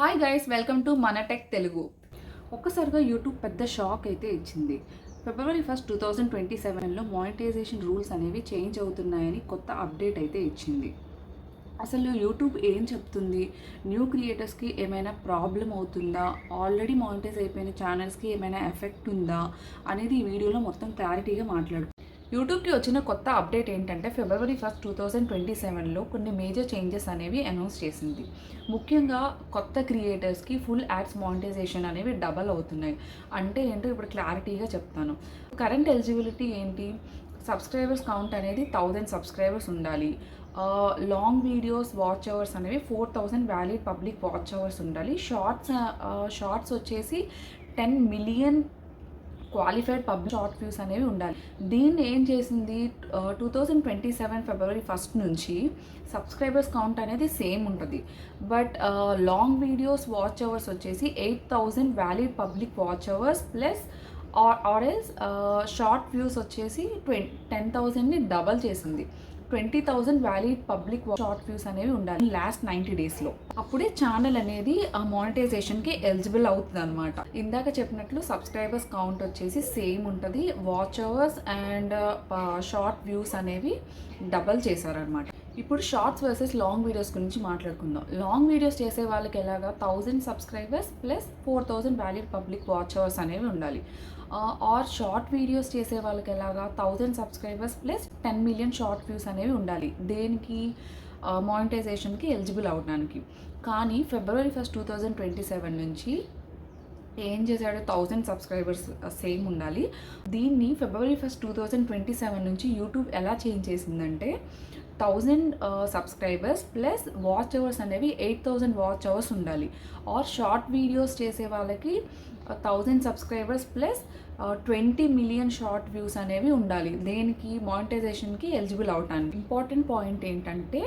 Hi guys, welcome to మన tech Telugu. ఒక్కసారిగా YouTube పెద్ద షాక్ అయితే ఇచ్చింది. ఫిబ్రవరి 1 2027లో మానిటైజేషన్ రూల్స్ అనేవి చేంజ్ అవుతున్నాయని కొత్త అప్డేట్ అయితే ఇచ్చింది. అసలు యూట్యూబ్ ఏం చెప్తుంది? న్యూ క్రియేటర్స్కి ఏమైనా ప్రాబ్లం అవుతుందా? ఆల్రెడీ మానిటైజ్ అయిపోయిన ఛానల్స్కి ఏమైనా ఎఫెక్ట్ ఉందా అనేది ఈ వీడియోలో మొత్తం క్లారిటీగా మాట్లాడుకుందాం. యూట్యూబ్కి వచ్చిన కొత్త అప్డేట్ ఏంటంటే ఫిబ్రవరి 1 2027లో కొన్ని మేజర్ చేంజెస్ అనేవి అనౌన్స్ చేసింది. ముఖ్యంగా కొత్త క్రియేటర్స్కి ఫుల్ యాడ్స్ మానిటైజేషన్ అనేవి డబల్ అవుతున్నాయి. అంటే ఏంటో ఇప్పుడు క్లారిటీగా చెప్తాను. కరెంట్ ఎలిజిబిలిటీ ఏంటి? సబ్స్క్రైబర్స్ కౌంట్ అనేది 1000 సబ్స్క్రైబర్స్ ఉండాలి. లాంగ్ వీడియోస్ వాచ్ అవర్స్ అనేవి 4000 వ్యాలిడ్ పబ్లిక్ వాచ్ అవర్స్ ఉండాలి. షార్ట్స్ వచ్చేసి 10 million qualified public short views అనేవి ఉండాలి. దీన్ని ఏం చేసింది, 2027 ఫిబ్రవరి 1 నుంచి సబ్స్క్రైబర్స్ కౌంట్ అనేది సేమ్ ఉంటుంది. But long videos watch hours వచ్చేసి 8000 valid public watch hours plus ఆర్ఎల్స్ షార్ట్ వ్యూస్ వచ్చేసి 10,000ని డబల్ చేసింది. 20,000 వ్యాలిడ్ పబ్లిక్ షార్ట్ వ్యూస్ అనేవి ఉండాలి లాస్ట్ 90 డేస్లో. అప్పుడే ఛానల్ అనేది ఆ మానిటైజేషన్కి ఎలిజిబుల్ అవుతుంది అనమాట. ఇందాక చెప్పినట్లు సబ్స్క్రైబర్స్ కౌంట్ వచ్చేసి సేమ్ ఉంటుంది. Watch hours and short views అనేవి డబల్ చేశారనమాట. ఇప్పుడు షార్ట్స్ వర్సెస్ లాంగ్ వీడియోస్ గురించి మాట్లాడుకుందాం. లాంగ్ వీడియోస్ చేసే వాళ్ళకి ఎలాగా 1000 subscribers plus 4000 valid public watch hours అనేవి ఉండాలి. ఆర్ షార్ట్ వీడియోస్ చేసే వాళ్ళకి ఎలాగా 1000 subscribers plus 10 million short views అనేవి ఉండాలి. దేనికి? మానిటైజేషన్కి ఎలిజిబుల్ అవడానికి. కానీ ఫిబ్రవరి 1 2027 నుంచి ఏం చేశాడు, 1000 సబ్స్క్రైబర్స్ సేమ్ ఉండాలి. దీన్ని ఫిబ్రవరి 1 2027 నుంచి యూట్యూబ్ ఎలా చేంజ్ చేసిందంటే 1000 సబ్స్క్రైబర్స్ ప్లస్ వాచ్ అవర్స్ అనేవి 8000 వాచ్ అవర్స్ ఉండాలి. ఆర్ షార్ట్ వీడియోస్ చేసే వాళ్ళకి 1000 subscribers plus 20 million short views అనేవి ఉండాలి. దేనికి? మానిటైజేషన్కి ఎలిజిబుల్ అవటానికి. ఇంపార్టెంట్ పాయింట్ ఏంటంటే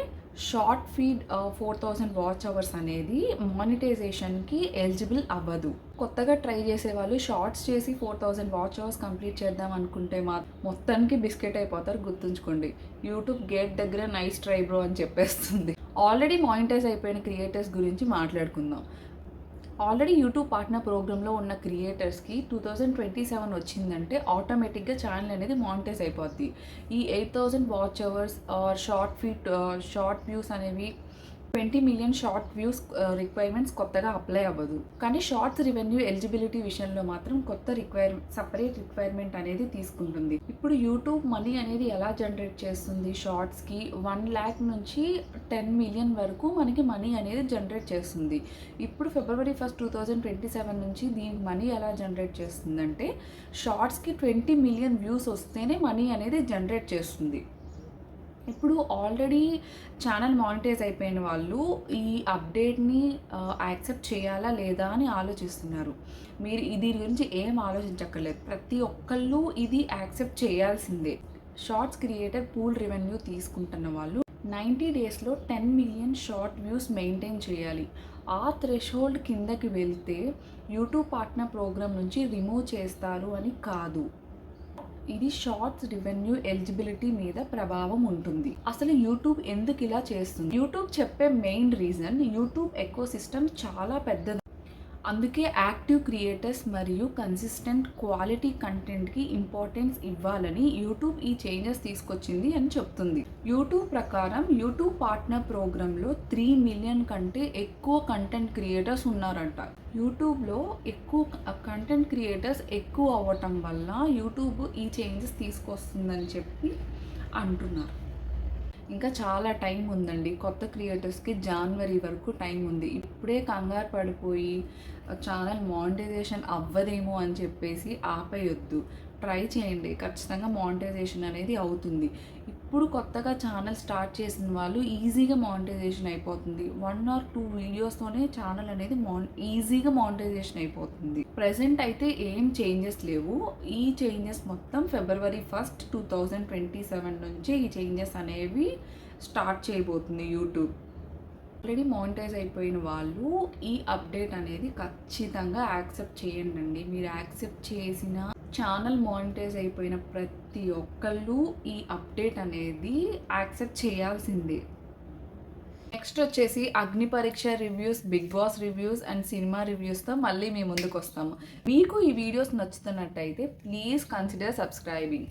షార్ట్ ఫీడ్ 4000 వాచ్ అవర్స్ అనేది మానిటైజేషన్కి ఎలిజిబుల్ అవ్వదు. కొత్తగా ట్రై చేసే వాళ్ళు షార్ట్స్ చేసి 4000 వాచ్ అవర్స్ కంప్లీట్ చేద్దాం అనుకుంటే మొత్తానికి బిస్కెట్ అయిపోతారు. గుర్తుంచుకోండి, యూట్యూబ్ గేట్ దగ్గర నైస్ ట్రై బ్రో అని చెప్పేస్తుంది. ఆల్రెడీ మానిటైజ్ అయిపోయిన క్రియేటర్స్ గురించి మాట్లాడుకుందాం. ఆల్రెడీ యూట్యూబ్ పార్ట్నర్ ప్రోగ్రాంలో ఉన్న క్రియేటర్స్కి 2027 వచ్చిందంటే ఆటోమేటిక్గా ఛానల్ అనేది మానిటైజ్ అయిపోద్ది. ఈ 8000 watch hours are short views అనేవి 20 మిలియన్ షార్ట్ వ్యూస్ రిక్వైర్మెంట్స్ కొత్తగా అప్లై అవ్వదు. కానీ షార్ట్స్ రెవెన్యూ ఎలిజిబిలిటీ విషయంలో మాత్రం సపరేట్ రిక్వైర్మెంట్ అనేది తీసుకుంటుంది. ఇప్పుడు యూట్యూబ్ మనీ అనేది ఎలా జనరేట్ చేస్తుంది? షార్ట్స్కి 1 lakh నుంచి 10 మిలియన్ వరకు మనకి మనీ అనేది జనరేట్ చేస్తుంది. ఇప్పుడు ఫిబ్రవరి 1 2027 నుంచి దీనికి మనీ ఎలా జనరేట్ చేస్తుందంటే షార్ట్స్కి 20 మిలియన్ వ్యూస్ వస్తేనే మనీ అనేది జనరేట్ చేస్తుంది. ఇప్పుడు ఆల్రెడీ ఛానల్ మానిటైజ్ అయిపోయిన వాళ్ళు ఈ అప్డేట్ని యాక్సెప్ట్ చేయాలా లేదా అని ఆలోచిస్తున్నారు. మీరు దీని గురించి ఏం ఆలోచించక్కర్లేదు. ప్రతి ఒక్కళ్ళు ఇది యాక్సెప్ట్ చేయాల్సిందే. షార్ట్స్ క్రియేటర్ పూల్ రెవెన్యూ తీసుకుంటున్న వాళ్ళు 90 డేస్లో 10 మిలియన్ షార్ట్ వ్యూస్ మెయింటైన్ చేయాలి. ఆ థ్రెషోల్డ్ కిందకి వెళ్తే యూట్యూబ్ పార్ట్నర్ ప్రోగ్రామ్ నుంచి రిమూవ్ చేస్తారు అని కాదు. ఇది షార్ట్స్ రెవెన్యూ ఎలిజిబిలిటీ మీద ప్రభావం ఉంటుంది. అసలు యూట్యూబ్ ఎందుకు ఇలా చేస్తుంది? యూట్యూబ్ చెప్పే మెయిన్ రీజన్, యూట్యూబ్ ఎకోసిస్టమ్ చాలా పెద్దది. అందుకే యాక్టివ్ క్రియేటర్స్ మరియు కన్సిస్టెంట్ క్వాలిటీ కంటెంట్కి ఇంపార్టెన్స్ ఇవ్వాలని యూట్యూబ్ ఈ చేంజెస్ తీసుకొచ్చింది అని చెప్తుంది. యూట్యూబ్ ప్రకారం యూట్యూబ్ పార్ట్నర్ ప్రోగ్రాంలో 3 మిలియన్ కంటే ఎక్కువ కంటెంట్ క్రియేటర్స్ ఉన్నారంట. యూట్యూబ్లో ఎక్కువ కంటెంట్ క్రియేటర్స్ ఎక్కువ అవ్వటం వల్ల యూట్యూబ్ ఈ చేంజెస్ తీసుకొస్తుందని చెప్పి అంటున్నారు. ఇంకా చాలా టైం ఉందండి. కొత్త క్రియేటర్స్కి జనవరి వరకు టైం ఉంది. ఇప్పుడే కంగారు పడిపోయి ఛానల్ మానిటైజేషన్ అవ్వదేమో అని చెప్పేసి ఆపేయొద్దు. ట్రై చేయండి, ఖచ్చితంగా మానిటైజేషన్ అనేది అవుతుంది. ఇప్పుడు కొత్తగా ఛానల్ స్టార్ట్ చేసిన వాళ్ళు ఈజీగా మానిటైజేషన్ అయిపోతుంది. 1 or 2 వీడియోస్తోనే ఛానల్ అనేది ఈజీగా మానిటైజేషన్ అయిపోతుంది. ప్రెజెంట్ అయితే ఏం చేంజెస్ లేవు. ఈ చేంజెస్ మొత్తం ఫిబ్రవరి 1 2027 నుంచి ఈ చేంజెస్ అనేవి స్టార్ట్ చేయబోతుంది యూట్యూబ్. ఆల్రెడీ మానిటైజ్ అయిపోయిన వాళ్ళు ఈ అప్డేట్ అనేది ఖచ్చితంగా యాక్సెప్ట్ చేయండి. మీరు యాక్సెప్ట్ చేసిన ఛానల్ మానిటైజ్ అయిపోయిన ప్రతి ఒక్కళ్ళు ఈ అప్డేట్ అనేది యాక్సెప్ట్ చేయాల్సిందే. నెక్స్ట్ వచ్చేసి Agni Pariksha reviews, Bigg Boss reviews and cinema రివ్యూస్తో మళ్ళీ మీ ముందుకు వస్తాము. మీకు ఈ వీడియోస్ నచ్చుతున్నట్టయితే ప్లీజ్ కన్సిడర్ సబ్స్క్రైబింగ్.